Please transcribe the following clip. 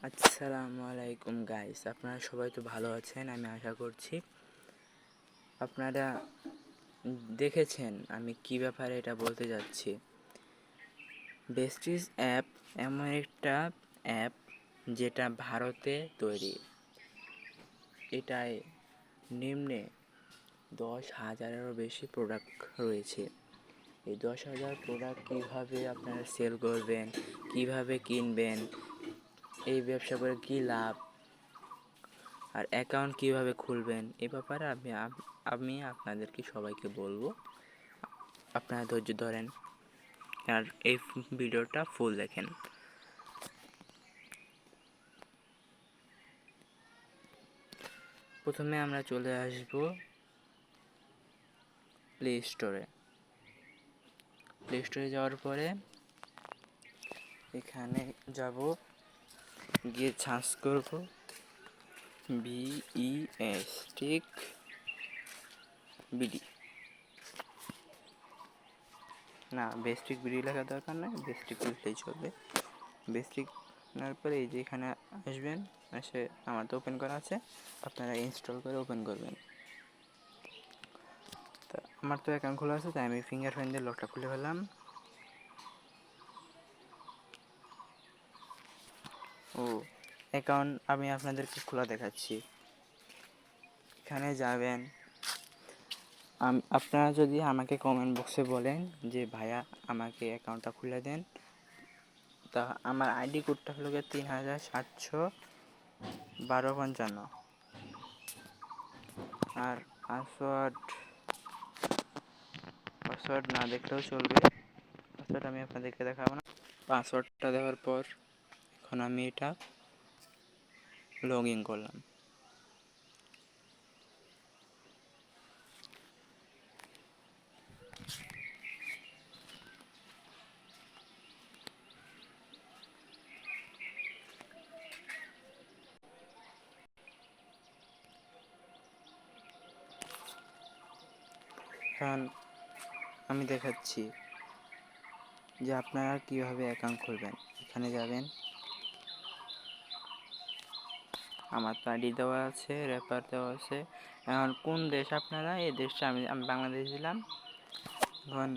আসসালামু আলাইকুম গাইস, আপনারা সবাই তো ভালো আছেন আমি আশা করছি। আপনারা দেখেছেন আমি কি ব্যাপারে এটা বলতে যাচ্ছি। বেস্টিজ অ্যাপ এমন একটা অ্যাপ যেটা ভারতে তৈরি। এটায় নিম্নে 10,000-এরও বেশি প্রোডাক্ট রয়েছে। এই 10,000 প্রোডাক্ট কীভাবে আপনারা সেল করবেন, কিভাবে কিনবেন, এই ব্যবসা করে কী লাভ, আর অ্যাকাউন্ট কীভাবে খুলবেন, এ ব্যাপারে আমি আপনাদেরকে সবাইকে বলবো। আপনারা ধৈর্য ধরেন আর এই ভিডিওটা ফুল দেখেন। প্রথমে আমরা চলে আসব প্লে স্টোরে। যাওয়ার পরে এখানে যাব, গিয়ে সার্চ করব বেস্টিক বিডি। না, বেস্টিক বিডি লেখার দরকার নাই, বেস্টিক লিখলেই চলবে। বেস্টিক নেওয়ার পরে এই যে এখানে আসবেন, এসে আমার তো ওপেন করা আছে, আপনারা ইনস্টল করে ওপেন করবেন। তা আমার তো অ্যাকাউন্ট খোলা আছে, তাই আমি ফিঙ্গারপ্রিন্ট দিয়ে লকটা খুলে ফেললাম। ও অ্যাকাউন্ট আমি আপনাদেরকে খোলা দেখাচ্ছি। এখানে যাবেন, আপনারা যদি আমাকে কমেন্ট বক্সে বলেন যে ভাইয়া আমাকে অ্যাকাউন্টটা খুলে দেন, তা আমার আইডি কোডটা হলো 371255, আর পাসওয়ার্ড না দেখলেও চলবে। পাসওয়ার্ড আমি আপনাদেরকে দেখাবো না। পাসওয়ার্ডটা দেওয়ার পর এখন আমি এটা লগ ইন করলাম। এখন আমি দেখাচ্ছি যে আপনারা কীভাবে অ্যাকাউন্ট খুলবেন। এখানে যাবেন, আমার তো আইডি দেওয়া আছে, রেফার দেওয়া আছে। এখন কোন দেশ আপনারা, এই দেশটা আমি বাংলাদেশ দিলাম। এখন